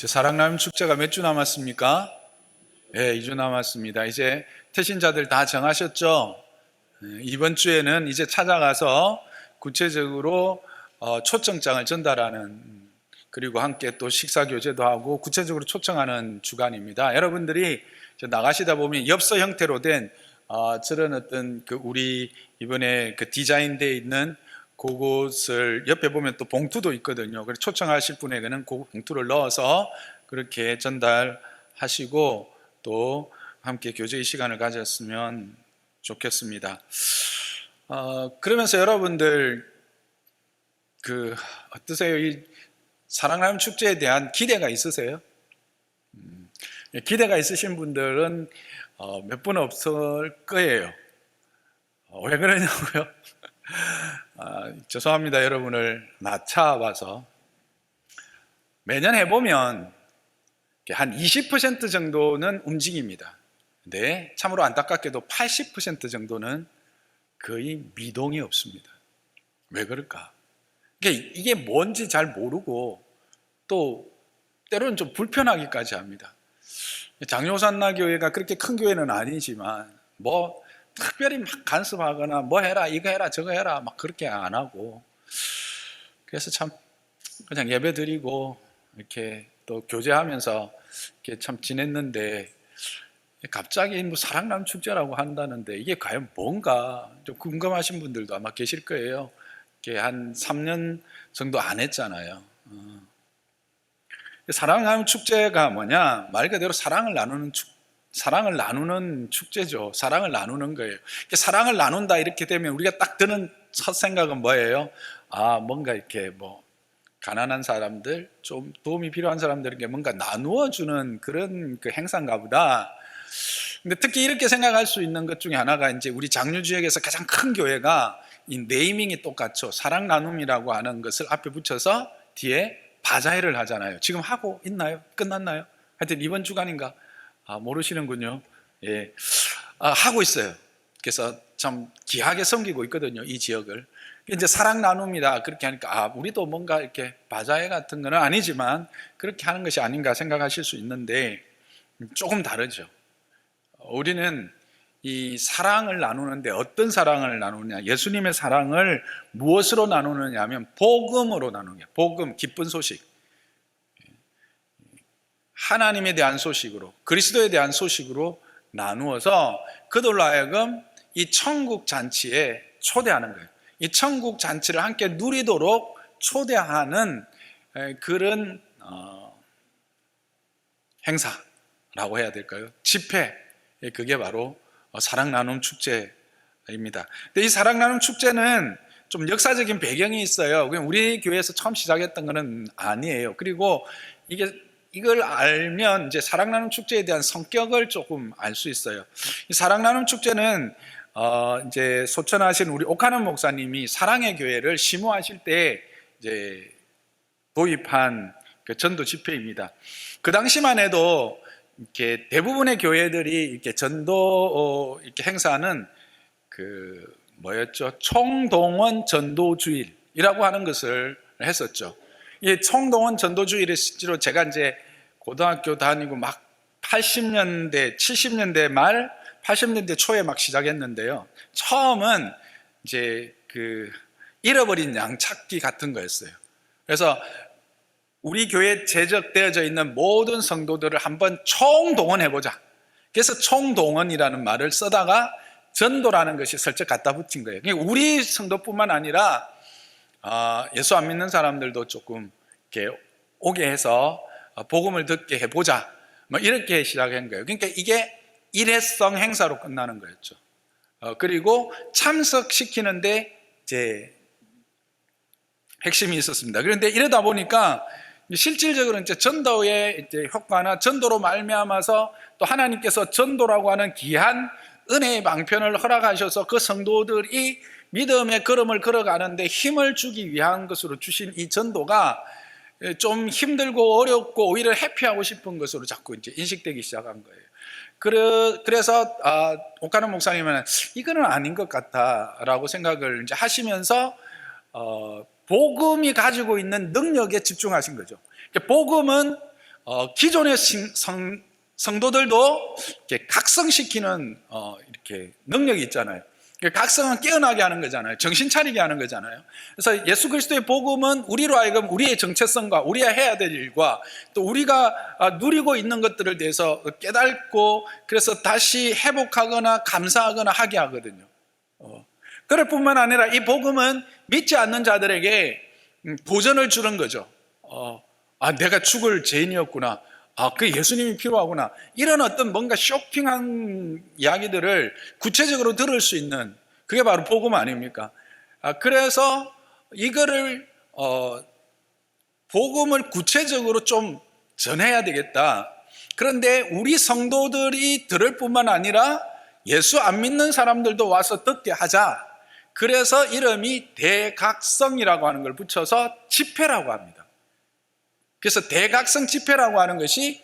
사랑나눔 축제가 몇 주 남았습니까? 네, 2주 남았습니다. 이제 태신자들 다 정하셨죠? 이번 주에는 이제 찾아가서 구체적으로 초청장을 전달하는, 그리고 함께 또 식사 교제도 하고 구체적으로 초청하는 주간입니다. 여러분들이 나가시다 보면 엽서 형태로 된 저런 어떤 우리 이번에 디자인되어 있는 그곳을 옆에 보면 또 봉투도 있거든요. 그래서 초청하실 분에게는 그 봉투를 넣어서 그렇게 전달하시고 또 함께 교제의 시간을 가졌으면 좋겠습니다. 그러면서 여러분들 어떠세요? 이 사랑나눔 축제에 대한 기대가 있으세요? 기대가 있으신 분들은 몇 분 없을 거예요. 왜 그러냐고요? 죄송합니다. 여러분을 낮춰봐서. 매년 해보면 한 20% 정도는 움직입니다. 근데 참으로 안타깝게도 80% 정도는 거의 미동이 없습니다. 왜 그럴까? 이게 뭔지 잘 모르고 또 때로는 좀 불편하기까지 합니다. 장로산나교회가 그렇게 큰 교회는 아니지만 특별히 막 간섭하거나 해라, 이거 해라, 저거 해라 막 그렇게 안 하고, 그래서 참 그냥 예배 드리고 이렇게 또 교제하면서 이렇게 참 지냈는데, 갑자기 사랑나눔 축제라고 한다는데 이게 과연 뭔가 좀 궁금하신 분들도 아마 계실 거예요. 이게 한 3년 정도 안 했잖아요. 사랑나눔 축제가 뭐냐? 말 그대로 사랑을 나누는 축제죠. 사랑을 나누는 거예요. 사랑을 나눈다 이렇게 되면 우리가 딱 드는 첫 생각은 뭐예요? 뭔가 이렇게 가난한 사람들, 좀 도움이 필요한 사람들에게 뭔가 나누어 주는 그런 행사인가 보다. 근데 특히 이렇게 생각할 수 있는 것 중에 하나가, 이제 우리 장류지역에서 가장 큰 교회가 이 네이밍이 똑같죠. 사랑 나눔이라고 하는 것을 앞에 붙여서 뒤에 바자회를 하잖아요. 지금 하고 있나요? 끝났나요? 하여튼 이번 주간인가? 모르시는군요. 예. 하고 있어요. 그래서 참 귀하게 섬기고 있거든요, 이 지역을. 이제 사랑 나눔이다 그렇게 하니까 우리도 뭔가 이렇게 바자회 같은 거는 아니지만 그렇게 하는 것이 아닌가 생각하실 수 있는데, 조금 다르죠. 우리는 이 사랑을 나누는데 어떤 사랑을 나누느냐, 예수님의 사랑을 무엇으로 나누느냐 하면 복음으로 나누냐. 복음, 기쁜 소식, 하나님에 대한 소식으로, 그리스도에 대한 소식으로 나누어서 그들로 하여금 이 천국 잔치에 초대하는 거예요. 이 천국 잔치를 함께 누리도록 초대하는 그런 행사라고 해야 될까요? 집회, 그게 바로 사랑 나눔 축제입니다. 근데 이 사랑 나눔 축제는 좀 역사적인 배경이 있어요. 그냥 우리 교회에서 처음 시작했던 것은 아니에요. 그리고 이걸 알면 이제 사랑 나눔 축제에 대한 성격을 조금 알 수 있어요. 이 사랑 나눔 축제는 이제 소천하신 우리 오카는 목사님이 사랑의 교회를 심호하실 때 이제 도입한 전도 집회입니다. 그 당시만 해도 이렇게 대부분의 교회들이 이렇게 전도 이렇게 행사는 총동원 전도주일이라고 하는 것을 했었죠. 이 총동원 전도주일을 실제로 제가 이제 고등학교 다니고 막 80년대, 70년대 말, 80년대 초에 막 시작했는데요. 처음은 이제 잃어버린 양 찾기 같은 거였어요. 그래서 우리 교회에 제적되어져 있는 모든 성도들을 한번 총동원해보자. 그래서 총동원이라는 말을 쓰다가 전도라는 것이 슬쩍 갖다 붙인 거예요. 우리 성도뿐만 아니라 예수 안 믿는 사람들도 조금 이렇게 오게 해서 복음을 듣게 해보자. 이렇게 시작한 거예요. 그러니까 이게 일회성 행사로 끝나는 거였죠. 그리고 참석시키는데 이제 핵심이 있었습니다. 그런데 이러다 보니까 실질적으로 이제 전도의 이제 효과나 전도로 말미암아서 또 하나님께서 전도라고 하는 귀한 은혜의 방편을 허락하셔서 그 성도들이 믿음의 걸음을 걸어가는데 힘을 주기 위한 것으로 주신 이 전도가 좀 힘들고 어렵고 오히려 회피하고 싶은 것으로 자꾸 이제 인식되기 시작한 거예요. 그래서 오카는 목사님은 이거는 아닌 것 같다라고 생각을 이제 하시면서 복음이 가지고 있는 능력에 집중하신 거죠. 복음은 기존의 성도들도 이렇게 각성시키는 이렇게 능력이 있잖아요. 각성은 깨어나게 하는 거잖아요. 정신 차리게 하는 거잖아요. 그래서 예수 그리스도의 복음은 우리로 하여금 우리의 정체성과 우리가 해야 될 일과 또 우리가 누리고 있는 것들을 대해서 깨닫고 그래서 다시 회복하거나 감사하거나 하게 하거든요. 그럴 뿐만 아니라 이 복음은 믿지 않는 자들에게 도전을 주는 거죠. 내가 죽을 죄인이었구나. 그 예수님이 필요하구나. 이런 어떤 뭔가 쇼킹한 이야기들을 구체적으로 들을 수 있는 그게 바로 복음 아닙니까? 그래서 이거를 복음을 구체적으로 좀 전해야 되겠다. 그런데 우리 성도들이 들을 뿐만 아니라 예수 안 믿는 사람들도 와서 듣게 하자. 그래서 이름이 대각성이라고 하는 걸 붙여서 집회라고 합니다. 그래서 대각성 집회라고 하는 것이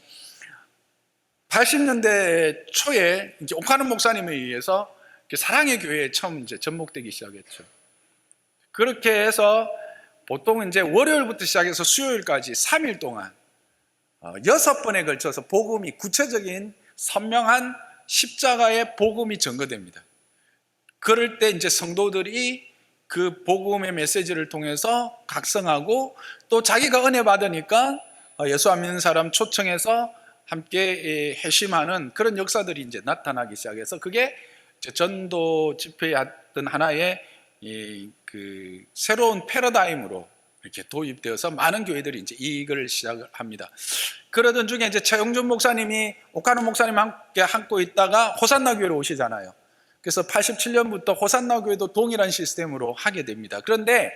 80년대 초에 이제 오카노 목사님에 의해서 사랑의 교회에 처음 이제 접목되기 시작했죠. 그렇게 해서 보통 이제 월요일부터 시작해서 수요일까지 3일 동안 6번에 걸쳐서 복음이 구체적인 선명한 십자가의 복음이 전거됩니다. 그럴 때 이제 성도들이 그 복음의 메시지를 통해서 각성하고 또 자기가 은혜 받으니까 예수 안 믿는 사람 초청해서 함께 회심하는 그런 역사들이 이제 나타나기 시작해서 그게 전도 집회의 어떤 하나의 그 새로운 패러다임으로 이렇게 도입되어서 많은 교회들이 이제 이걸 시작을 합니다. 그러던 중에 이제 최영준 목사님이 오카노 목사님 함께 함고 있다가 호산나 교회로 오시잖아요. 그래서 87년부터 호산나 교회도 동일한 시스템으로 하게 됩니다. 그런데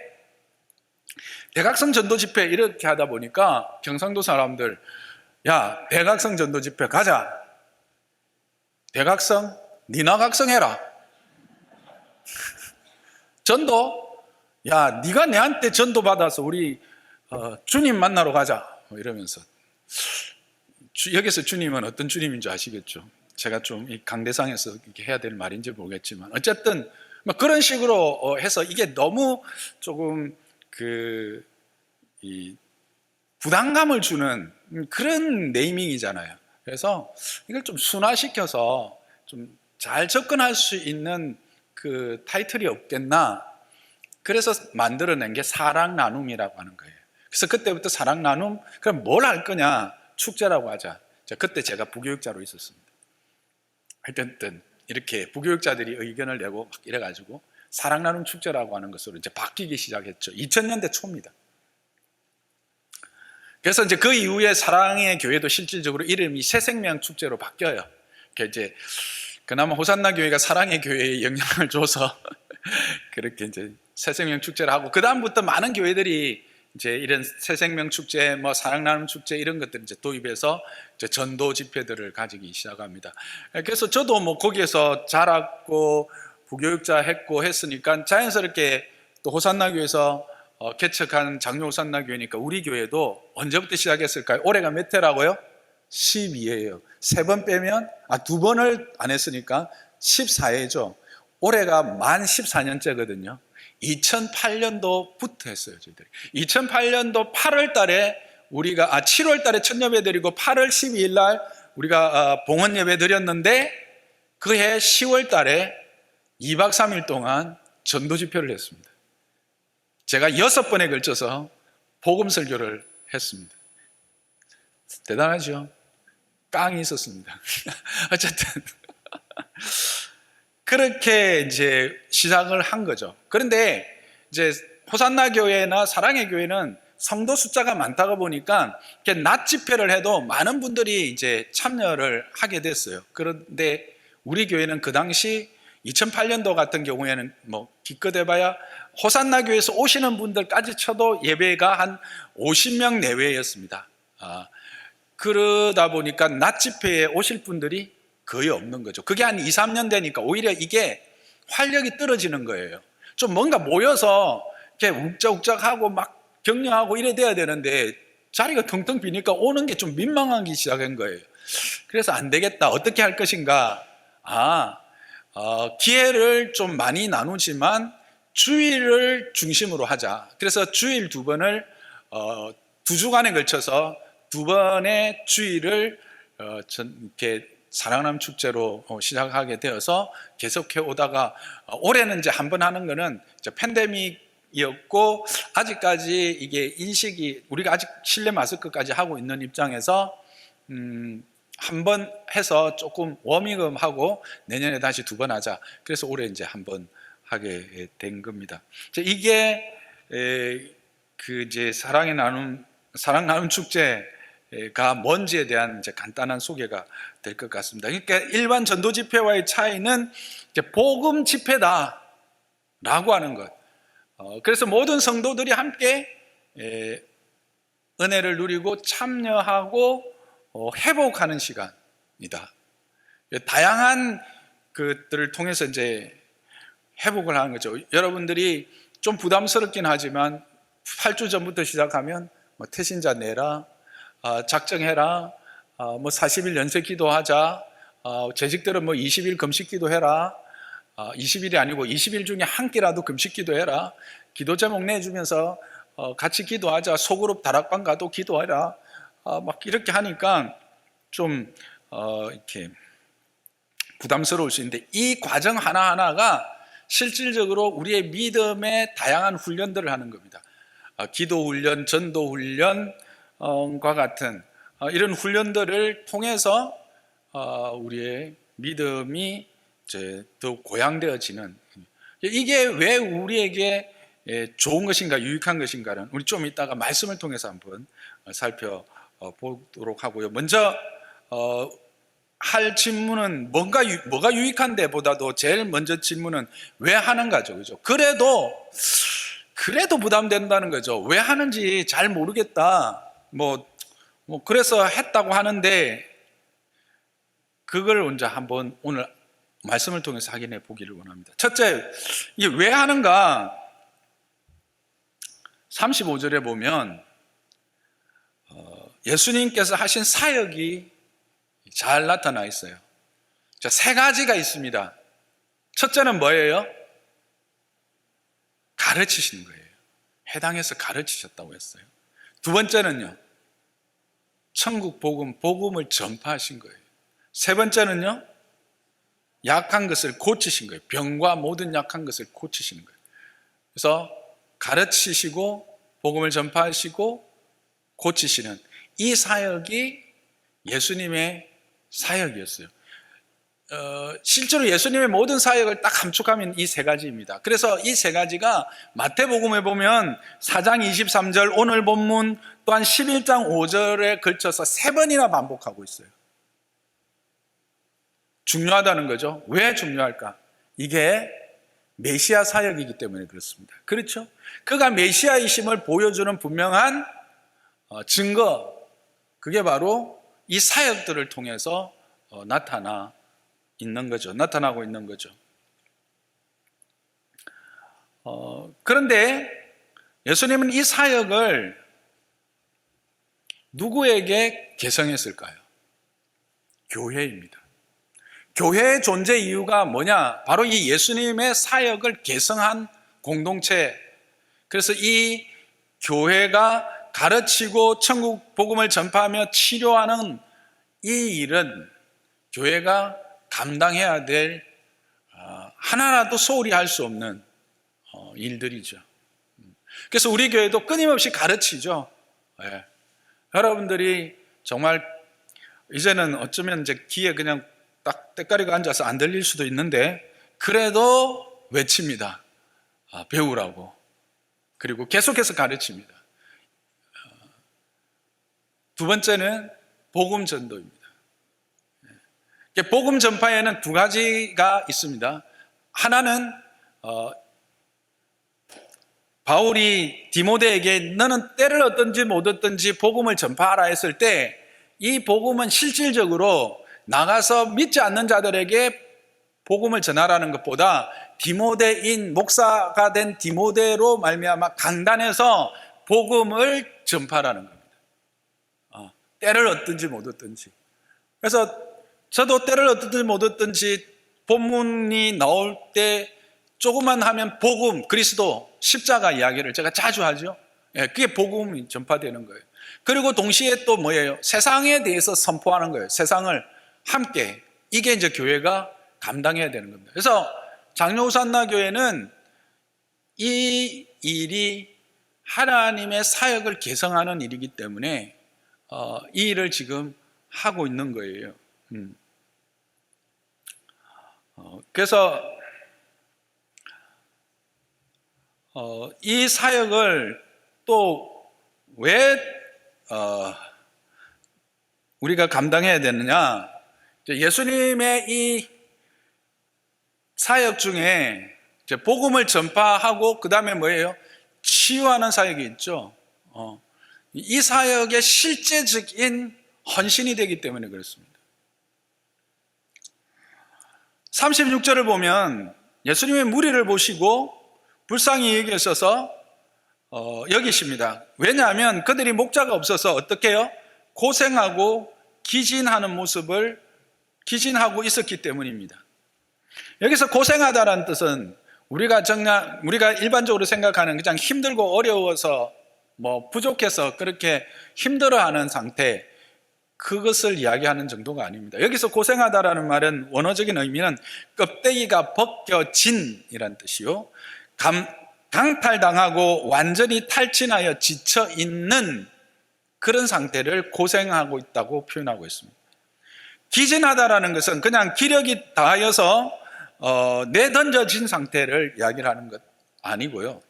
대각성 전도 집회 이렇게 하다 보니까 경상도 사람들 야 대각성 전도 집회 가자. 대각성? 니나 각성해라. 전도? 야 네가 내한테 전도 받아서 우리 주님 만나러 가자. 이러면서 여기서 주님은 어떤 주님인 줄 아시겠죠? 제가 좀 이 강대상에서 이렇게 해야 될 말인지 모르겠지만 어쨌든 뭐 그런 식으로 해서 이게 너무 조금 이 부담감을 주는 그런 네이밍이잖아요. 그래서 이걸 좀 순화시켜서 좀 잘 접근할 수 있는 그 타이틀이 없겠나. 그래서 만들어낸 게 사랑 나눔이라고 하는 거예요. 그래서 그때부터 사랑 나눔, 그럼 뭘 할 거냐? 축제라고 하자. 그때 제가 부교육자로 있었습니다. 하여튼 이렇게 부교육자들이 의견을 내고 막 이래가지고 사랑 나눔 축제라고 하는 것으로 이제 바뀌기 시작했죠. 2000년대 초입니다. 그래서 이제 그 이후에 사랑의 교회도 실질적으로 이름이 새생명 축제로 바뀌어요. 이제 그나마 호산나 교회가 사랑의 교회에 영향을 줘서 그렇게 이제 새생명 축제를 하고 그 다음부터 많은 교회들이 이제 이런 새생명 축제, 뭐 사랑 나눔 축제 이런 것들을 이제 도입해서 이제 전도 집회들을 가지기 시작합니다. 그래서 저도 뭐 거기에서 자랐고 부교육자 했고 했으니까 자연스럽게 또 호산나 교회에서 개척한 장로 호산나 교회니까 우리 교회도 언제부터 시작했을까요? 올해가 몇 해라고요? 12회예요. 3번 빼면 2번을 안 했으니까 14회죠. 올해가 만 14년째거든요. 2008년도부터 했어요, 저희들이. 2008년도 8월 달에 우리가 7월 달에 첫 예배 드리고 8월 12일 날 우리가 봉헌 예배 드렸는데 그해 10월 달에 2박 3일 동안 전도 집회를 했습니다. 제가 6번에 걸쳐서 복음 설교를 했습니다. 대단하죠? 깡이 있었습니다. 어쨌든 그렇게 이제 시작을 한 거죠. 그런데 이제 호산나 교회나 사랑의 교회는 성도 숫자가 많다가 보니까 낮 집회를 해도 많은 분들이 이제 참여를 하게 됐어요. 그런데 우리 교회는 그 당시 2008년도 같은 경우에는 뭐 기껏 해봐야 호산나 교회에서 오시는 분들까지 쳐도 예배가 한 50명 내외였습니다. 그러다 보니까 낮 집회에 오실 분들이 거의 없는 거죠. 그게 한 2, 3년 되니까 오히려 이게 활력이 떨어지는 거예요. 좀 뭔가 모여서 이렇게 욱적욱적하고 막 격려하고 이래 돼야 되는데 자리가 텅텅 비니까 오는 게 좀 민망하기 시작한 거예요. 그래서 안 되겠다. 어떻게 할 것인가? 기회를 좀 많이 나누지만 주일을 중심으로 하자. 그래서 주일 2번을 2주간에 걸쳐서 두 번의 주일을 이렇게 사랑나눔 축제로 시작하게 되어서 계속해 오다가 올해는 이제 한 번 하는 거는 이제 팬데믹이었고 아직까지 이게 인식이 우리가 아직 실내 마스크까지 하고 있는 입장에서 한 번 해서 조금 워밍업 하고 내년에 다시 두 번 하자. 그래서 올해 이제 한 번 하게 된 겁니다. 이게 그 이제 사랑 나눔 축제가 뭔지에 대한 이제 간단한 소개가 될 것 같습니다. 그러니까 일반 전도 집회와의 차이는 이제 복음 집회다라고 하는 것. 그래서 모든 성도들이 함께 은혜를 누리고 참여하고 회복하는 시간이다. 다양한 것들을 통해서 이제 회복을 하는 거죠. 여러분들이 좀 부담스럽긴 하지만 8주 전부터 시작하면 뭐 태신자 내라, 작정해라, 뭐 40일 연쇄 기도하자, 재직들은 뭐 20일 금식 기도해라, 20일이 아니고 20일 중에 한 끼라도 금식 기도해라, 기도 제목 내주면서 같이 기도하자, 소그룹 다락방 가도 기도해라, 막 이렇게 하니까 좀 이렇게 부담스러울 수 있는데 이 과정 하나하나가 실질적으로 우리의 믿음의 다양한 훈련들을 하는 겁니다. 기도 훈련, 전도 훈련과 같은 이런 훈련들을 통해서 우리의 믿음이 이제 더 고양되어지는, 이게 왜 우리에게 좋은 것인가 유익한 것인가는 우리 좀 이따가 말씀을 통해서 한번 살펴보도록 하고요. 먼저 할 질문은 뭐가 유익한데 보다도 제일 먼저 질문은 왜 하는가죠. 그죠? 그래도 부담된다는 거죠. 왜 하는지 잘 모르겠다. 뭐 그래서 했다고 하는데 그걸 먼저 한번 오늘 말씀을 통해서 확인해 보기를 원합니다. 첫째, 이게 왜 하는가? 35절에 보면 예수님께서 하신 사역이 잘 나타나 있어요. 자, 세 가지가 있습니다. 첫째는 뭐예요? 가르치시는 거예요. 해당해서 가르치셨다고 했어요. 두 번째는요, 천국 복음을 전파하신 거예요. 세 번째는요, 약한 것을 고치신 거예요. 병과 모든 약한 것을 고치시는 거예요. 그래서 가르치시고 복음을 전파하시고 고치시는 이 사역이 예수님의 사역이었어요. 실제로 예수님의 모든 사역을 딱 함축하면 이 세 가지입니다. 그래서 이 세 가지가 마태복음에 보면 4장 23절 오늘 본문 또한 11장 5절에 걸쳐서 세 번이나 반복하고 있어요. 중요하다는 거죠. 왜 중요할까? 이게 메시아 사역이기 때문에 그렇습니다. 그렇죠? 그가 메시아이심을 보여주는 분명한 증거, 그게 바로 이 사역들을 통해서 나타나고 있는 거죠. 그런데 예수님은 이 사역을 누구에게 개성했을까요? 교회입니다. 교회의 존재 이유가 뭐냐? 바로 이 예수님의 사역을 개성한 공동체. 그래서 이 교회가 가르치고 천국 복음을 전파하며 치료하는 이 일은 교회가 감당해야 될 하나라도 소홀히 할 수 없는 일들이죠. 그래서 우리 교회도 끊임없이 가르치죠. 네. 여러분들이 정말 이제는 어쩌면 이제 귀에 그냥 딱 때까리가 앉아서 안 들릴 수도 있는데 그래도 외칩니다. 배우라고. 그리고 계속해서 가르칩니다. 두 번째는 복음 전도입니다. 복음 전파에는 두 가지가 있습니다. 하나는 바울이 디모데에게 너는 때를 얻든지 못 얻든지 복음을 전파하라 했을 때 이 복음은 실질적으로 나가서 믿지 않는 자들에게 복음을 전하라는 것보다 디모데인 목사가 된 디모데로 말미암아 강단에서 복음을 전파하라는 겁니다. 때를 얻든지 못 얻든지. 그래서 저도 때를 얻든지 못 얻든지 본문이 나올 때 조금만 하면 복음, 그리스도, 십자가 이야기를 제가 자주 하죠. 그게 복음이 전파되는 거예요. 그리고 동시에 또 뭐예요? 세상에 대해서 선포하는 거예요. 세상을 함께. 이게 이제 교회가 감당해야 되는 겁니다. 그래서 장로우산나 교회는 이 일이 하나님의 사역을 개성하는 일이기 때문에 이 일을 지금 하고 있는 거예요. 그래서 이 사역을 또 왜 우리가 감당해야 되느냐? 예수님의 이 사역 중에 복음을 전파하고 그 다음에 뭐예요? 치유하는 사역이 있죠. 이 사역의 실제적인 헌신이 되기 때문에 그렇습니다. 36절을 보면 예수님의 무리를 보시고 불쌍히 여기셔서 여기십니다. 왜냐하면 그들이 목자가 없어서 어떻게 해요? 고생하고 기진하는 모습을 기진하고 있었기 때문입니다. 여기서 고생하다라는 뜻은 우리가 일반적으로 생각하는 그냥 힘들고 어려워서 부족해서 그렇게 힘들어하는 상태, 그것을 이야기하는 정도가 아닙니다. 여기서 고생하다라는 말은 원어적인 의미는 껍데기가 벗겨진이란 뜻이요, 강탈당하고 완전히 탈진하여 지쳐있는 그런 상태를 고생하고 있다고 표현하고 있습니다. 기진하다라는 것은 그냥 기력이 다하여서 내던져진 상태를 이야기를 하는 것 아니고요.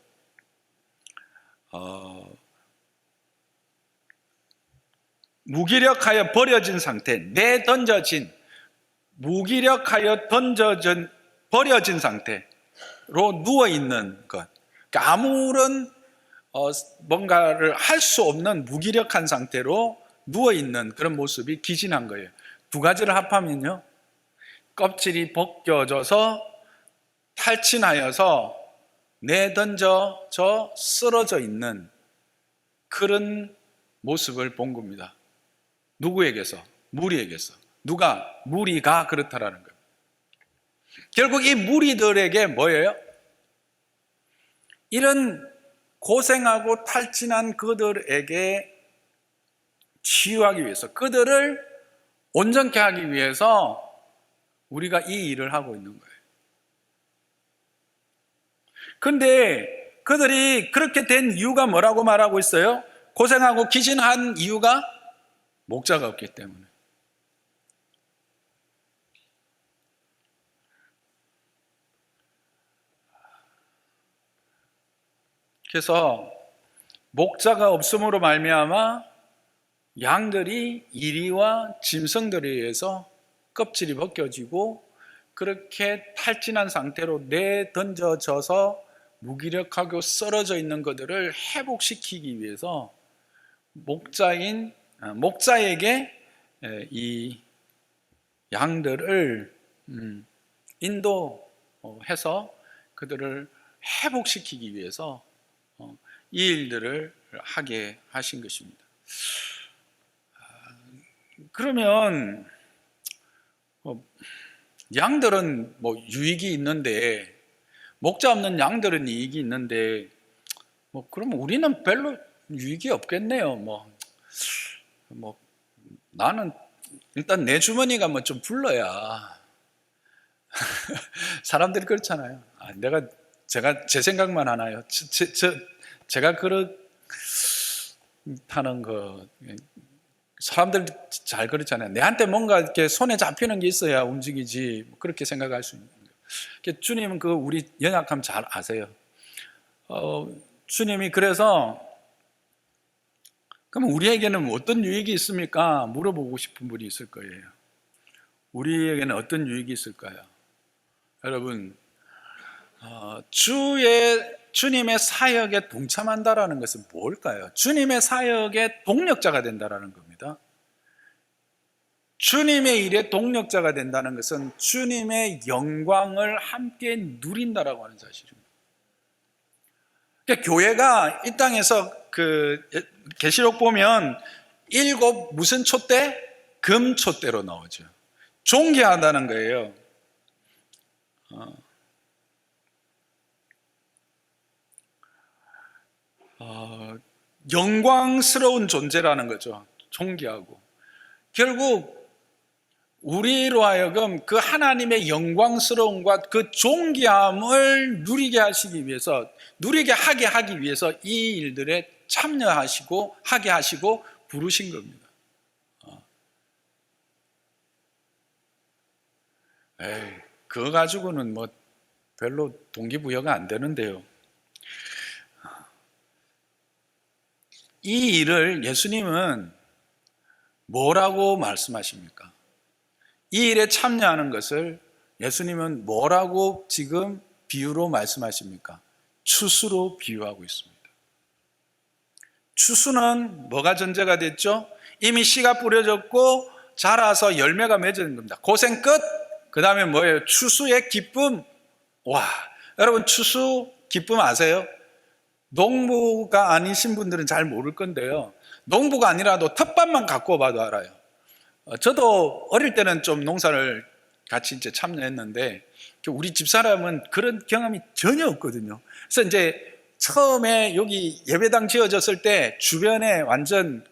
무기력하여 버려진 상태, 내던져진, 무기력하여 버려진 상태로 누워있는 것. 그러니까 아무런 뭔가를 할 수 없는 무기력한 상태로 누워있는 그런 모습이 기진한 거예요. 두 가지를 합하면요, 껍질이 벗겨져서 탈진하여서 내던져져 쓰러져 있는 그런 모습을 본 겁니다. 누구에게서? 무리에게서. 누가? 무리가 그렇다라는 거예요. 결국 이 무리들에게 뭐예요? 이런 고생하고 탈진한 그들에게 치유하기 위해서, 그들을 온전케 하기 위해서 우리가 이 일을 하고 있는 거예요. 그런데 그들이 그렇게 된 이유가 뭐라고 말하고 있어요? 고생하고 기진한 이유가 목자가 없기 때문에. 그래서 목자가 없음으로 말미암아 양들이 이리와 짐승들에 의해서 껍질이 벗겨지고 그렇게 탈진한 상태로 내던져져서 무기력하고 쓰러져 있는 것들을 회복시키기 위해서 목자에게 이 양들을 인도해서 그들을 회복시키기 위해서 이 일들을 하게 하신 것입니다. 그러면 양들은 유익이 있는데, 목자 없는 양들은 이익이 있는데, 그러면 우리는 별로 유익이 없겠네요. 나는 일단 내 주머니가 좀 불러야 사람들이 그렇잖아요. 제가 제 생각만 하나요? 제가 그렇다는 거, 사람들 잘 그렇잖아요. 내한테 뭔가 이렇게 손에 잡히는 게 있어야 움직이지, 그렇게 생각할 수 있는 거예요. 주님은 우리 연약함 잘 아세요. 주님이 그래서 그럼 우리에게는 어떤 유익이 있습니까? 물어보고 싶은 분이 있을 거예요. 우리에게는 어떤 유익이 있을까요? 여러분, 주님의 사역에 동참한다라는 것은 뭘까요? 주님의 사역의 동력자가 된다라는 겁니다. 주님의 일에 동력자가 된다는 것은 주님의 영광을 함께 누린다라고 하는 사실입니다. 그러니까 교회가 이 땅에서 계시록 보면 7 무슨 촛대? 금 촛대로 나오죠. 존귀하다는 거예요. 영광스러운 존재라는 거죠. 존귀하고. 결국 우리로 하여금 그 하나님의 영광스러움과 그 존귀함을 누리게 하시기 위해서, 누리게 하게 하기 위해서 이 일들에 참여하시고 하게 하시고 부르신 겁니다. 그거 가지고는 뭐 별로 동기부여가 안 되는데요. 이 일을 예수님은 뭐라고 말씀하십니까? 이 일에 참여하는 것을 예수님은 뭐라고 지금 비유로 말씀하십니까? 추수로 비유하고 있습니다. 추수는 뭐가 전제가 됐죠? 이미 씨가 뿌려졌고 자라서 열매가 맺어진 겁니다. 고생 끝! 그 다음에 뭐예요? 추수의 기쁨. 와, 여러분 추수 기쁨 아세요? 농부가 아니신 분들은 잘 모를 건데요, 농부가 아니라도 텃밭만 갖고 봐도 알아요. 저도 어릴 때는 좀 농사를 같이 이제 참여했는데 우리 집사람은 그런 경험이 전혀 없거든요. 그래서 이제 처음에 여기 예배당 지어졌을 때 주변에 완전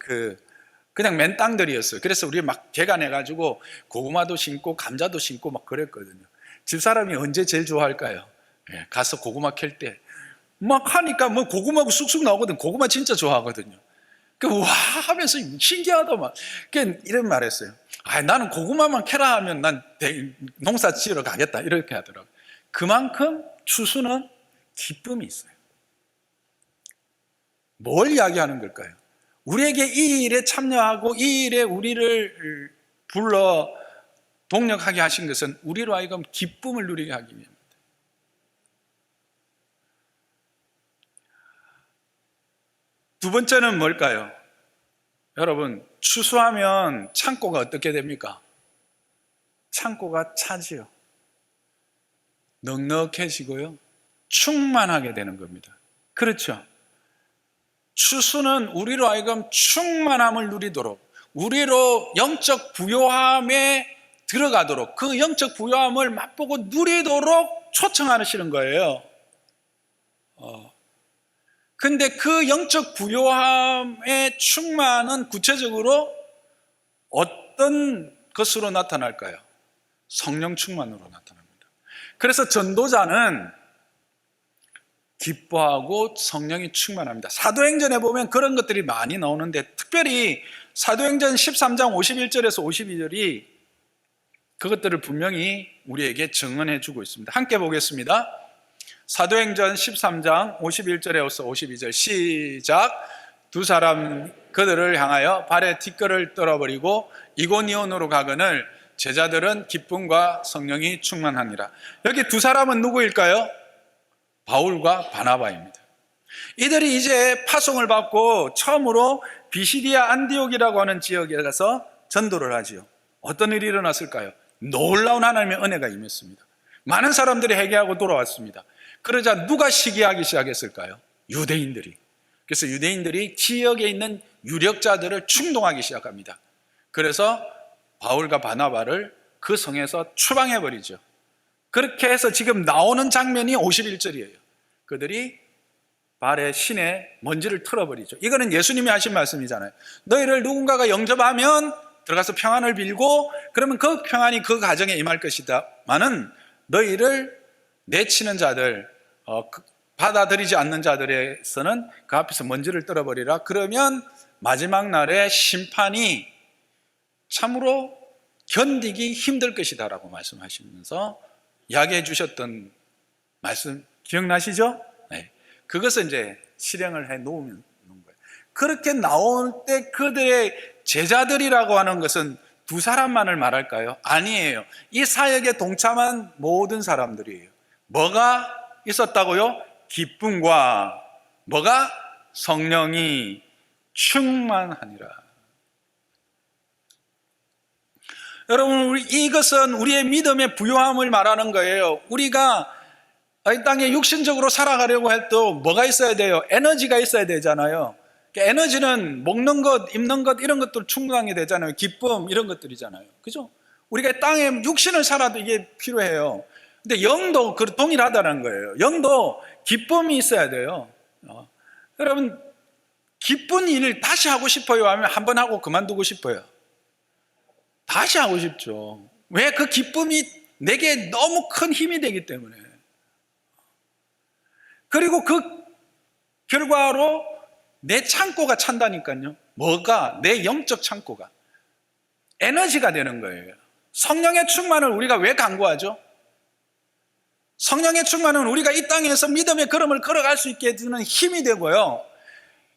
그냥 맨 땅들이었어요. 그래서 우리 막 개간해가지고 고구마도 심고 감자도 심고 막 그랬거든요. 집사람이 언제 제일 좋아할까요? 가서 고구마 캘 때 막 하니까 뭐 고구마가 쑥쑥 나오거든. 고구마 진짜 좋아하거든요. 와 하면서 신기하다 막 이런 말 했어요. 나는 고구마만 캐라 하면 난 농사 지으러 가겠다 이렇게 하더라고요. 그만큼 추수는 기쁨이 있어요. 뭘 이야기하는 걸까요? 우리에게 이 일에 참여하고 이 일에 우리를 불러 동력하게 하신 것은 우리로 하여금 기쁨을 누리게 하기 위함입니다. 두 번째는 뭘까요? 여러분, 추수하면 창고가 어떻게 됩니까? 창고가 차지요. 넉넉해지고요. 충만하게 되는 겁니다. 그렇죠? 추수는 우리로 하여금 충만함을 누리도록, 우리로 영적 부요함에 들어가도록, 그 영적 부요함을 맛보고 누리도록 초청하시는 거예요. 근데 그 영적 부요함의 충만은 구체적으로 어떤 것으로 나타날까요? 성령 충만으로 나타납니다. 그래서 전도자는 기뻐하고 성령이 충만합니다. 사도행전에 보면 그런 것들이 많이 나오는데 특별히 사도행전 13장 51절에서 52절이 그것들을 분명히 우리에게 증언해 주고 있습니다. 함께 보겠습니다. 사도행전 13장 51절에서 52절 시작. 두 사람 그들을 향하여 발에 티끌을 떨어버리고 이고니온으로 가거늘 제자들은 기쁨과 성령이 충만하니라. 여기 두 사람은 누구일까요? 바울과 바나바입니다. 이들이 이제 파송을 받고 처음으로 비시디아 안디옥이라고 하는 지역에 가서 전도를 하지요. 어떤 일이 일어났을까요? 놀라운 하나님의 은혜가 임했습니다. 많은 사람들이 회개하고 돌아왔습니다. 그러자 누가 시기하기 시작했을까요? 유대인들이. 그래서 유대인들이 지역에 있는 유력자들을 충동하기 시작합니다. 그래서 바울과 바나바를 그 성에서 추방해버리죠. 그렇게 해서 지금 나오는 장면이 51절이에요. 그들이 발에 신에 먼지를 털어버리죠. 이거는 예수님이 하신 말씀이잖아요. 너희를 누군가가 영접하면 들어가서 평안을 빌고 그러면 그 평안이 그 가정에 임할 것이다마는 너희를 내치는 자들, 받아들이지 않는 자들에서는 그 앞에서 먼지를 떨어버리라. 그러면 마지막 날에 심판이 참으로 견디기 힘들 것이다 라고 말씀하시면서 이야기해 주셨던 말씀 기억나시죠? 네. 그것을 이제 실행을 해 놓은 거예요. 그렇게 나올 때 그들의 제자들이라고 하는 것은 두 사람만을 말할까요? 아니에요. 이 사역에 동참한 모든 사람들이에요. 뭐가 있었다고요? 기쁨과 뭐가? 성령이 충만하니라. 여러분, 이것은 우리의 믿음의 부요함을 말하는 거예요. 우리가 이 땅에 육신적으로 살아가려고 해도 뭐가 있어야 돼요? 에너지가 있어야 되잖아요. 에너지는 먹는 것, 입는 것 이런 것들 충분하게 되잖아요. 기쁨 이런 것들이잖아요. 그죠? 우리가 땅에 육신을 살아도 이게 필요해요. 근데 영도 동일하다는 거예요. 영도 기쁨이 있어야 돼요. 여러분, 기쁜 일을 다시 하고 싶어요? 하면 한 번 하고 그만두고 싶어요? 다시 하고 싶죠. 왜? 그 기쁨이 내게 너무 큰 힘이 되기 때문에. 그리고 그 결과로 내 창고가 찬다니까요. 뭐가? 내 영적 창고가 에너지가 되는 거예요. 성령의 충만을 우리가 왜 강구하죠? 성령의 충만은 우리가 이 땅에서 믿음의 걸음을 걸어갈 수 있게 해주는 힘이 되고요,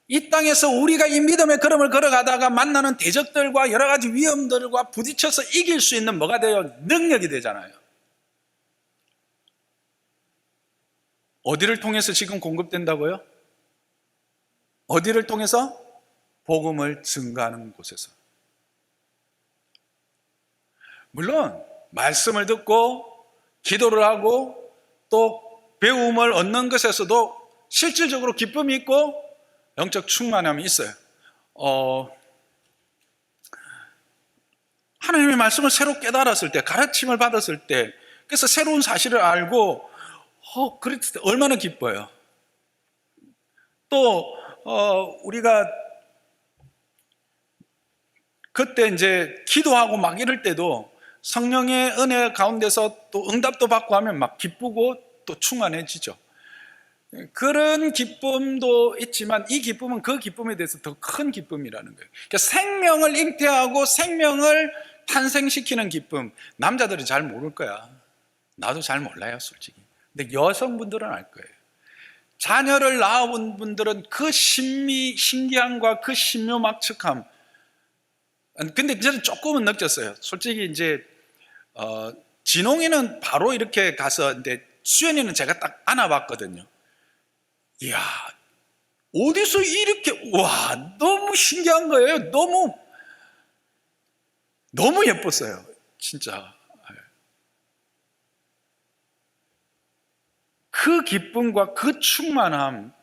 이 땅에서 우리가 이 믿음의 걸음을 걸어가다가 만나는 대적들과 여러 가지 위험들과 부딪혀서 이길 수 있는 뭐가 돼요? 능력이 되잖아요. 어디를 통해서 지금 공급된다고요? 어디를 통해서? 복음을 증거하는 곳에서. 물론 말씀을 듣고 기도를 하고 또 배움을 얻는 것에서도 실질적으로 기쁨이 있고 영적 충만함이 있어요. 하나님의 말씀을 새로 깨달았을 때, 가르침을 받았을 때, 그래서 새로운 사실을 알고 그랬을 때 얼마나 기뻐요. 또 우리가 그때 이제 기도하고 막 이럴 때도 성령의 은혜 가운데서 또 응답도 받고 하면 막 기쁘고 또 충만해지죠. 그런 기쁨도 있지만 이 기쁨은 그 기쁨에 대해서 더 큰 기쁨이라는 거예요. 그러니까 생명을 잉태하고 생명을 탄생시키는 기쁨, 남자들은 잘 모를 거야. 나도 잘 몰라요, 솔직히. 근데 여성분들은 알 거예요. 자녀를 낳아본 분들은 그 신기함과 그 신묘막측함. 근데 저는 조금은 느꼈어요. 솔직히 이제 진홍이는 바로 이렇게 가서, 근데 수연이는 제가 딱 안아봤거든요. 이야, 어디서 이렇게, 와, 너무 신기한 거예요. 너무 예뻤어요. 진짜. 그 기쁨과 그 충만함,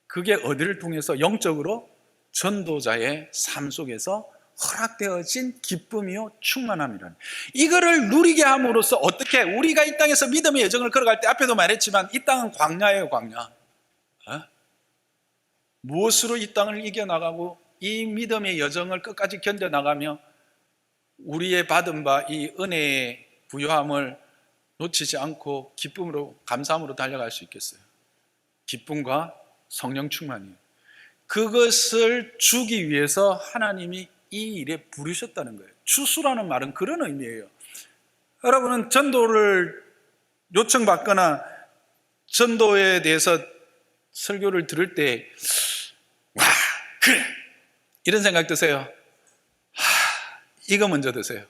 그게 어디를 통해서? 영적으로 전도자의 삶 속에서 허락되어진 기쁨이요 충만함이라는, 이거를 누리게 함으로써 어떻게 우리가 이 땅에서 믿음의 여정을 걸어갈 때, 앞에도 말했지만 이 땅은 광야예요, 광야. 무엇으로 이 땅을 이겨나가고 이 믿음의 여정을 끝까지 견뎌나가며 우리의 받은 바 이 은혜의 부요함을 놓치지 않고 기쁨으로, 감사함으로 달려갈 수 있겠어요? 기쁨과 성령 충만이에요. 그것을 주기 위해서 하나님이 이 일에 부르셨다는 거예요. 추수라는 말은 그런 의미예요. 여러분은 전도를 요청받거나 전도에 대해서 설교를 들을 때, 와, 그래! 이런 생각 드세요? 이거 먼저 드세요.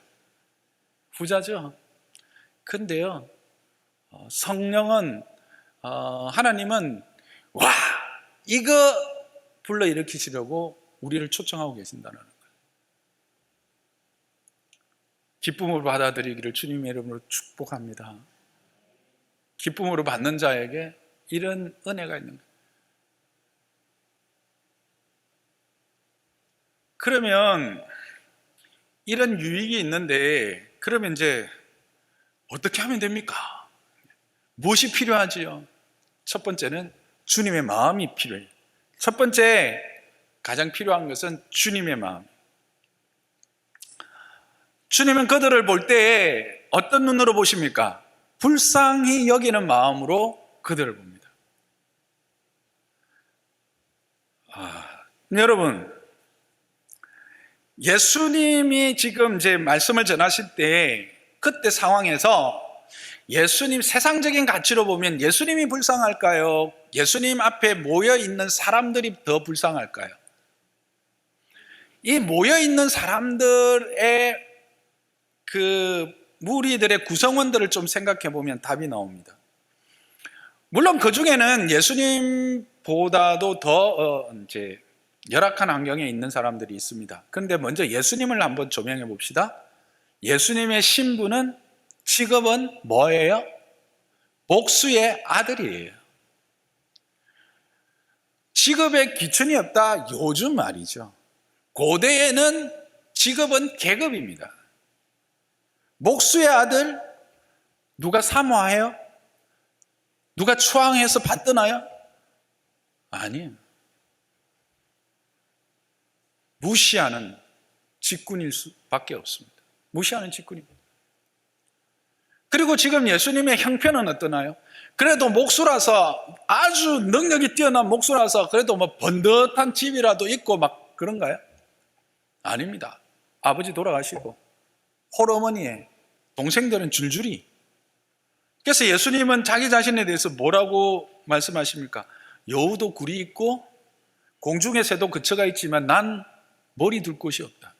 부자죠? 근데요, 성령은, 하나님은, 와, 이거 불러일으키시려고 우리를 초청하고 계신다는 거예요. 기쁨으로 받아들이기를 주님의 이름으로 축복합니다. 기쁨으로 받는 자에게 이런 은혜가 있는 거예요. 그러면 이런 유익이 있는데, 그러면 이제 어떻게 하면 됩니까? 무엇이 필요하지요? 첫 번째는 주님의 마음이 필요해요. 첫 번째, 가장 필요한 것은 주님의 마음. 주님은 그들을 볼 때 어떤 눈으로 보십니까? 불쌍히 여기는 마음으로 그들을 봅니다. 여러분, 예수님이 지금 이제 말씀을 전하실 때 그때 상황에서 예수님, 세상적인 가치로 보면 예수님이 불쌍할까요? 예수님 앞에 모여 있는 사람들이 더 불쌍할까요? 이 모여 있는 사람들의 그 무리들의 구성원들을 좀 생각해 보면 답이 나옵니다. 물론 그 중에는 예수님보다도 더 이제 열악한 환경에 있는 사람들이 있습니다. 그런데 먼저 예수님을 한번 조명해 봅시다. 예수님의 신분은, 직업은 뭐예요? 복수의 아들이에요. 직업에 기준이 없다, 요즘 말이죠. 고대에는 직업은 계급입니다. 목수의 아들, 누가 사모해요? 누가 추앙해서 받드나요? 아니에요. 무시하는 직군일 수밖에 없습니다. 무시하는 직군입니다. 그리고 지금 예수님의 형편은 어떠나요? 그래도 목수라서, 아주 능력이 뛰어난 목수라서 그래도 뭐 번듯한 집이라도 있고 막 그런가요? 아닙니다. 아버지 돌아가시고 홀어머니의 동생들은 줄줄이. 그래서 예수님은 자기 자신에 대해서 뭐라고 말씀하십니까? 여우도 굴이 있고 공중의 새도 그쳐가 있지만 난 머리 둘 곳이 없다.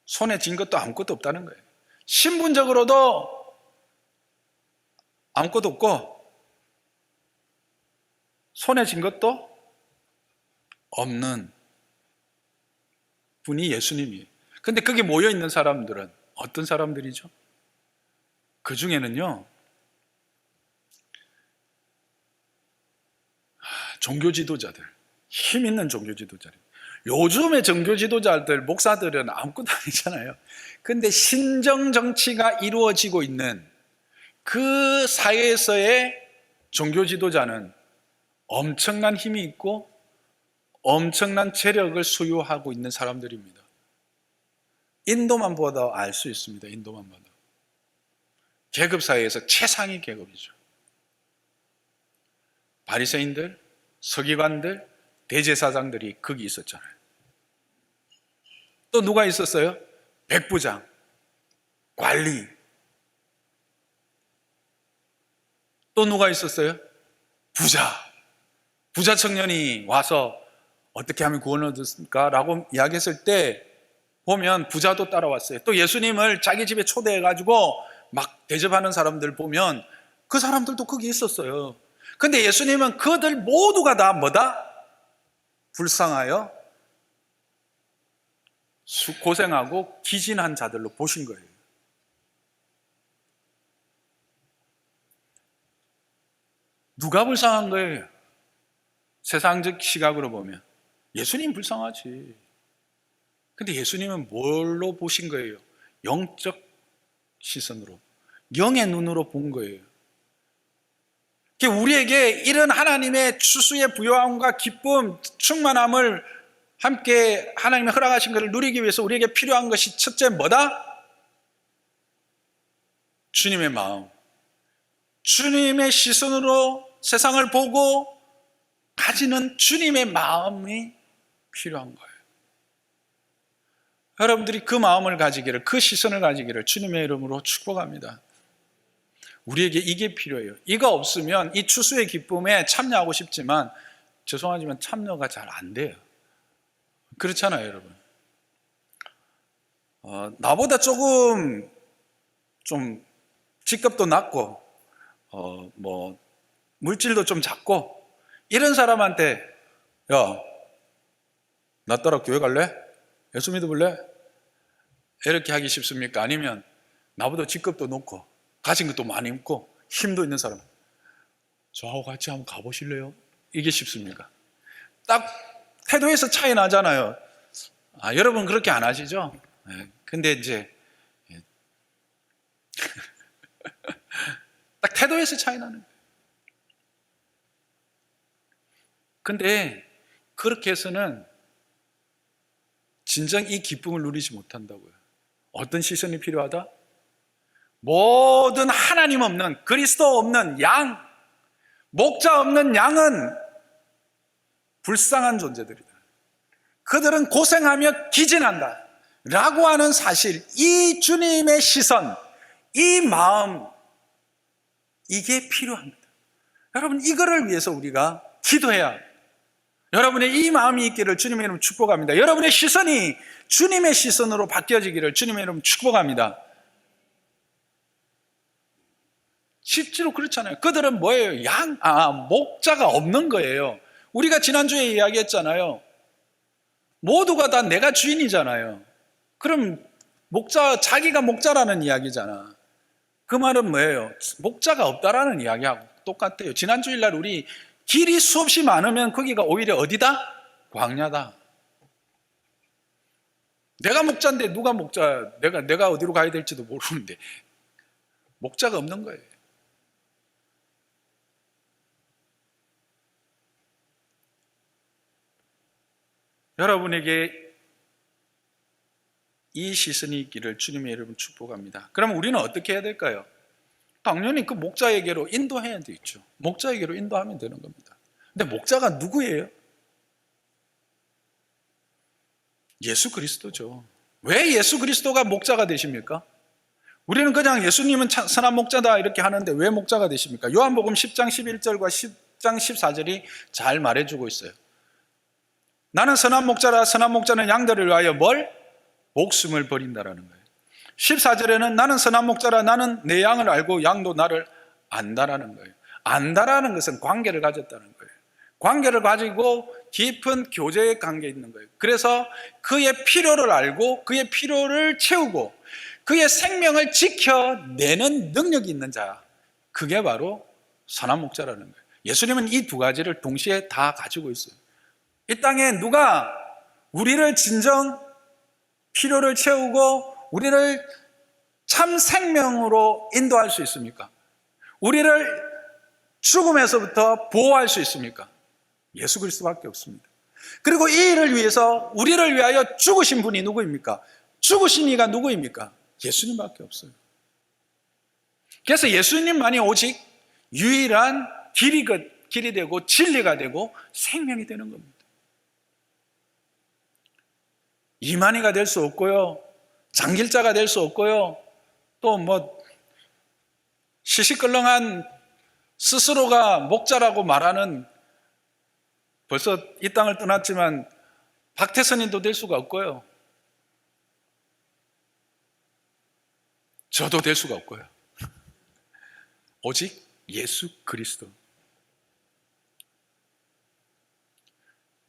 손에 쥔 것도 아무것도 없다는 거예요. 신분적으로도 아무것도 없고 손에 쥔 것도 없는 분이 예수님이에요. 근데 거기 모여있는 사람들은 어떤 사람들이죠? 그 중에는요, 종교 지도자들, 힘 있는 종교 지도자들. 요즘의 종교 지도자들, 목사들은 아무것도 아니잖아요. 근데 신정 정치가 이루어지고 있는 그 사회에서의 종교 지도자는 엄청난 힘이 있고 엄청난 재력을 소유하고 있는 사람들입니다. 인도만 보다 알 수 있습니다. 인도만 보다. 계급 사회에서 최상위 계급이죠. 바리새인들, 서기관들, 대제사장들이 거기 있었잖아요. 또 누가 있었어요? 백부장, 관리. 또 누가 있었어요? 부자 청년이 와서 어떻게 하면 구원을 얻을까? 라고 이야기했을 때 보면 부자도 따라왔어요. 또 예수님을 자기 집에 초대해가지고 막 대접하는 사람들 보면 그 사람들도 거기 있었어요. 근데 예수님은 그들 모두가 다 뭐다? 불쌍하여 고생하고 기진한 자들로 보신 거예요. 누가 불쌍한 거예요? 세상적 시각으로 보면 예수님 불쌍하지. 근데 예수님은 뭘로 보신 거예요? 영적 시선으로, 영의 눈으로 본 거예요. 우리에게 이런 하나님의 추수의 부요함과 기쁨, 충만함을 함께 하나님의 허락하신 것을 누리기 위해서 우리에게 필요한 것이 첫째 뭐다? 주님의 마음. 주님의 시선으로 세상을 보고 가지는 주님의 마음이 필요한 거예요. 여러분들이 그 마음을 가지기를, 그 시선을 가지기를 주님의 이름으로 축복합니다. 우리에게 이게 필요해요. 이거 없으면 이 추수의 기쁨에 참여하고 싶지만 죄송하지만 참여가 잘 안 돼요. 그렇잖아요, 여러분. 나보다 조금 좀 직급도 낮고 물질도 좀 작고 이런 사람한테 야, 나 따라 교회 갈래? 예수 믿어볼래? 이렇게 하기 쉽습니까? 아니면 나보다 직급도 높고 가진 것도 많이 있고 힘도 있는 사람 저하고 같이 한번 가보실래요? 이게 쉽습니까? 딱 태도에서 차이 나잖아요. 여러분 그렇게 안 하시죠? 네. 근데 이제 딱 태도에서 차이 나는 거예요. 근데 그렇게 해서는 진정 이 기쁨을 누리지 못한다고요. 어떤 시선이 필요하다? 모든 하나님 없는, 그리스도 없는 양, 목자 없는 양은 불쌍한 존재들이다. 그들은 고생하며 기진한다 라고 하는 사실, 이 주님의 시선, 이 마음, 이게 필요합니다. 여러분, 이거를 위해서 우리가 기도해야 합니다. 여러분의 이 마음이 있기를 주님의 이름으로 축복합니다. 여러분의 시선이 주님의 시선으로 바뀌어지기를 주님의 이름으로 축복합니다. 실제로 그렇잖아요. 그들은 뭐예요? 목자가 없는 거예요. 우리가 지난주에 이야기했잖아요. 모두가 다 내가 주인이잖아요. 그럼 자기가 목자라는 이야기잖아. 그 말은 뭐예요? 목자가 없다라는 이야기하고 똑같아요. 지난주일날 우리 길이 수없이 많으면 거기가 오히려 어디다? 광야다. 내가 목자인데 누가 목자야? 내가 어디로 가야 될지도 모르는데 목자가 없는 거예요. 여러분에게 이 시선이 있기를 주님의 이름으로 축복합니다. 그럼 우리는 어떻게 해야 될까요? 당연히 그 목자에게로 인도해야 되겠죠. 목자에게로 인도하면 되는 겁니다. 근데 목자가 누구예요? 예수 그리스도죠. 왜 예수 그리스도가 목자가 되십니까? 우리는 그냥 예수님은 선한 목자다 이렇게 하는데 왜 목자가 되십니까? 요한복음 10장 11절과 10장 14절이 잘 말해주고 있어요. 나는 선한 목자라. 선한 목자는 양들을 위하여 뭘? 목숨을 버린다라는 거예요. 14절에는 나는 선한 목자라. 나는 내 양을 알고 양도 나를 안다라는 거예요. 안다라는 것은 관계를 가졌다는 거예요. 관계를 가지고 깊은 교제의 관계에 있는 거예요. 그래서 그의 필요를 알고 그의 필요를 채우고 그의 생명을 지켜내는 능력이 있는 자, 그게 바로 선한 목자라는 거예요. 예수님은 이 두 가지를 동시에 다 가지고 있어요. 이 땅에 누가 우리를 진정 필요를 채우고 우리를 참 생명으로 인도할 수 있습니까? 우리를 죽음에서부터 보호할 수 있습니까? 예수 그리스도밖에 없습니다. 그리고 이 일을 위해서 우리를 위하여 죽으신 분이 누구입니까? 죽으신 이가 누구입니까? 예수님밖에 없어요. 그래서 예수님만이 오직 유일한 길이 되고 진리가 되고 생명이 되는 겁니다. 이만희가 될 수 없고요, 장길자가 될 수 없고요, 또 시시껄렁한 스스로가 목자라고 말하는, 벌써 이 땅을 떠났지만 박태선님도 될 수가 없고요, 저도 될 수가 없고요. 오직 예수 그리스도,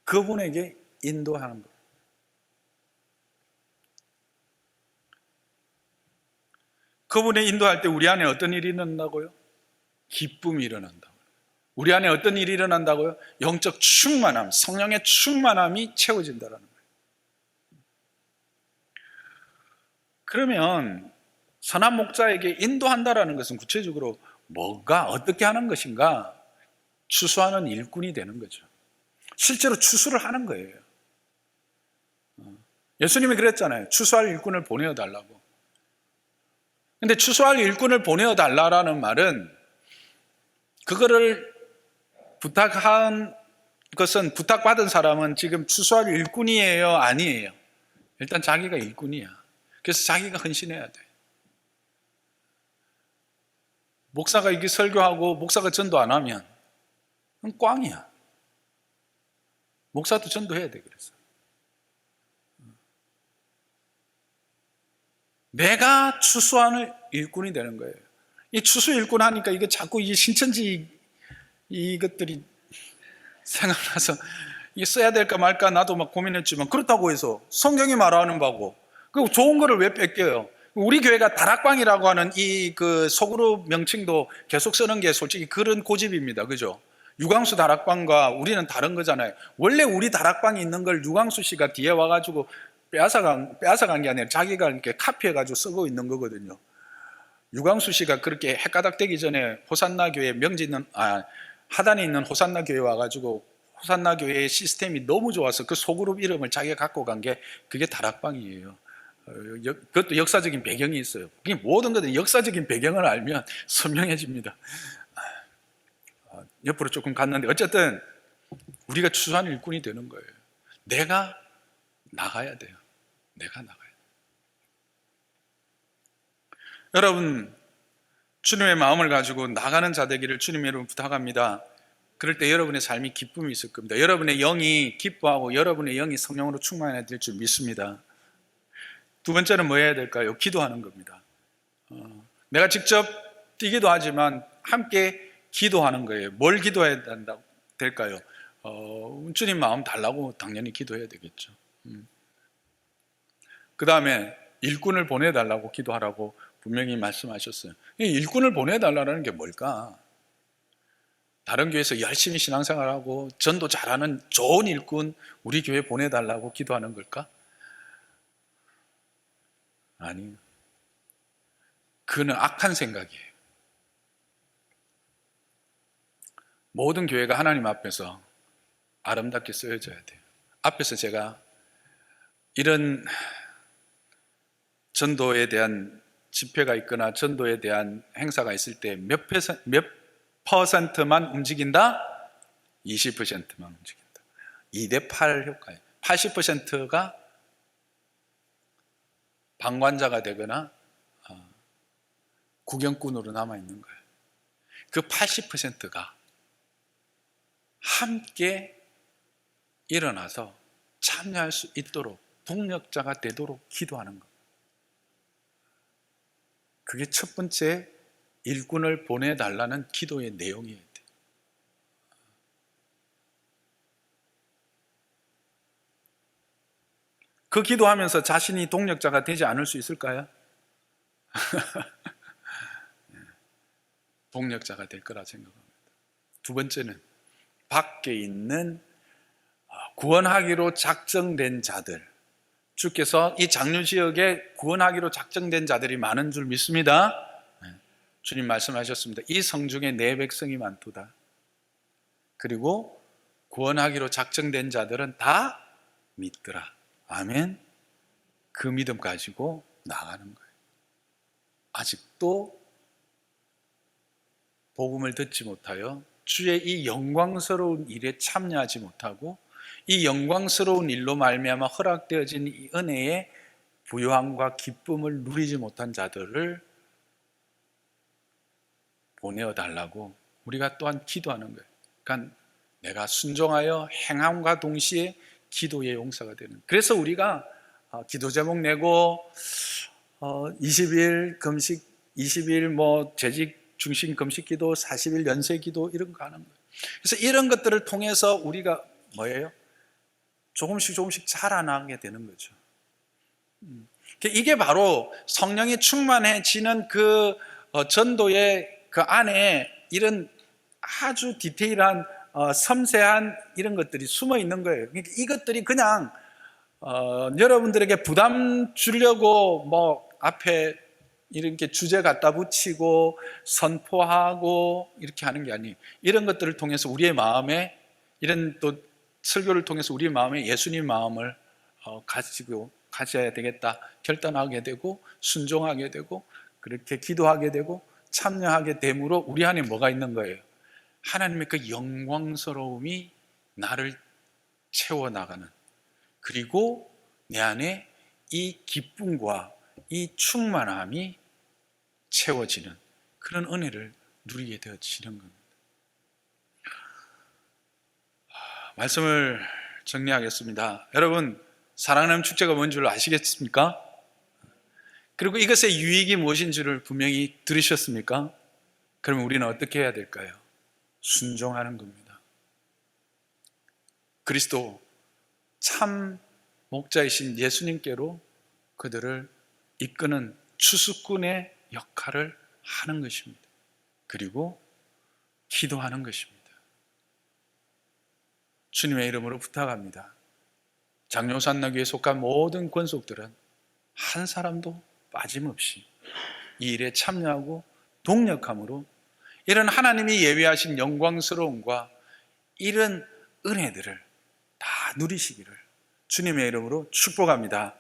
그분에게 인도하는 것. 그분의 인도할 때 우리 안에 어떤 일이 일어난다고요? 기쁨이 일어난다고요. 우리 안에 어떤 일이 일어난다고요? 영적 충만함, 성령의 충만함이 채워진다는 거예요. 그러면 선한 목자에게 인도한다라는 것은 구체적으로 뭐가 어떻게 하는 것인가? 추수하는 일꾼이 되는 거죠. 실제로 추수를 하는 거예요. 예수님이 그랬잖아요. 추수할 일꾼을 보내어달라고. 근데 추수할 일꾼을 보내어달라는 말은, 그거를 부탁한 것은, 부탁받은 사람은 지금 추수할 일꾼이에요? 아니에요? 일단 자기가 일꾼이야. 그래서 자기가 헌신해야 돼. 목사가 이게 설교하고 목사가 전도 안 하면 그건 꽝이야. 목사도 전도해야 돼. 그래서 내가 추수하는 일꾼이 되는 거예요. 이 추수 일꾼 하니까 이게 자꾸 이 신천지 이것들이 생각나서 이게 써야 될까 말까 나도 막 고민했지만, 그렇다고 해서 성경이 말하는 바고 그 좋은 거를 왜 뺏겨요? 우리 교회가 다락방이라고 하는 이 그 소그룹 명칭도 계속 쓰는 게 솔직히 그런 고집입니다. 그죠? 유광수 다락방과 우리는 다른 거잖아요. 원래 우리 다락방이 있는 걸 유광수 씨가 뒤에 와가지고 빼앗아간 게 아니라 자기가 이렇게 카피해가지고 쓰고 있는 거거든요. 유광수 씨가 그렇게 헷가닥 되기 전에 호산나 교회 하단에 있는 호산나 교회 와가지고 호산나 교회의 시스템이 너무 좋아서 그 소그룹 이름을 자기가 갖고 간 게 그게 다락방이에요. 그것도 역사적인 배경이 있어요. 모든 것은 역사적인 배경을 알면 선명해집니다. 옆으로 조금 갔는데 어쨌든 우리가 추수하는 일꾼이 되는 거예요. 내가 나가야 돼요. 내가 나가야 돼요. 여러분, 주님의 마음을 가지고 나가는 자 되기를 주님의 이름으로 부탁합니다. 그럴 때 여러분의 삶이 기쁨이 있을 겁니다. 여러분의 영이 기뻐하고 여러분의 영이 성령으로 충만해야 될 줄 믿습니다. 두 번째는 뭐 해야 될까요? 기도하는 겁니다. 내가 직접 뛰기도 하지만 함께 기도하는 거예요. 뭘 기도해야 될까요? 주님 마음 달라고 당연히 기도해야 되겠죠. 그 다음에 일꾼을 보내달라고 기도하라고 분명히 말씀하셨어요. 이 일꾼을 보내달라는 게 뭘까? 다른 교회에서 열심히 신앙생활하고 전도 잘하는 좋은 일꾼 우리 교회에 보내달라고 기도하는 걸까? 아니요. 그는 악한 생각이에요. 모든 교회가 하나님 앞에서 아름답게 쓰여져야 돼요. 앞에서 제가 이런 전도에 대한 집회가 있거나 전도에 대한 행사가 있을 때 몇 퍼센트만 움직인다? 20%만 움직인다. 2대8 효과예요. 80%가 방관자가 되거나 구경꾼으로 남아있는 거예요. 그 80%가 함께 일어나서 참여할 수 있도록 동력자가 되도록 기도하는 것. 그게 첫 번째 일꾼을 보내달라는 기도의 내용이에요. 그 기도하면서 자신이 동력자가 되지 않을 수 있을까요? 동력자가 될 거라 생각합니다. 두 번째는 밖에 있는 구원하기로 작정된 자들, 주께서 이 장류 지역에 구원하기로 작정된 자들이 많은 줄 믿습니다. 주님 말씀하셨습니다. 이 성 중에 내 백성이 많도다. 그리고 구원하기로 작정된 자들은 다 믿더라. 아멘. 그 믿음 가지고 나가는 거예요. 아직도 복음을 듣지 못하여 주의 이 영광스러운 일에 참여하지 못하고 이 영광스러운 일로 말미암아 허락되어진 이 은혜의 부요함과 기쁨을 누리지 못한 자들을 보내어 달라고 우리가 또한 기도하는 거예요. 그러니까 내가 순종하여 행함과 동시에 기도의 용사가 되는. 그래서 우리가 기도 제목 내고 20일 금식, 20일 뭐 재직 중심 금식 기도, 40일 연세 기도 이런 거 하는 거예요. 그래서 이런 것들을 통해서 우리가 뭐예요? 조금씩 자라나게 되는 거죠. 이게 바로 성령이 충만해지는 그 전도의 그 안에 이런 아주 디테일한 섬세한 이런 것들이 숨어 있는 거예요. 그러니까 이것들이 그냥 여러분들에게 부담 주려고 뭐 앞에 이렇게 주제 갖다 붙이고 선포하고 이렇게 하는 게 아니에요. 이런 것들을 통해서 우리의 마음에 이런 또 설교를 통해서 우리의 마음에 예수님 마음을 가지고 가져야 되겠다 결단하게 되고 순종하게 되고 그렇게 기도하게 되고 참여하게 됨으로 우리 안에 뭐가 있는 거예요? 하나님의 그 영광스러움이 나를 채워나가는, 그리고 내 안에 이 기쁨과 이 충만함이 채워지는 그런 은혜를 누리게 되어지는 겁니다. 말씀을 정리하겠습니다. 여러분, 사랑하는 축제가 뭔 줄 아시겠습니까? 그리고 이것의 유익이 무엇인 줄을 분명히 들으셨습니까? 그러면 우리는 어떻게 해야 될까요? 순종하는 겁니다. 그리스도 참 목자이신 예수님께로 그들을 이끄는 추수꾼의 역할을 하는 것입니다. 그리고 기도하는 것입니다. 주님의 이름으로 부탁합니다. 장로산나교에 속한 모든 권속들은 한 사람도 빠짐없이 이 일에 참여하고 동력함으로 이런 하나님이 예비하신 영광스러움과 이런 은혜들을 다 누리시기를 주님의 이름으로 축복합니다.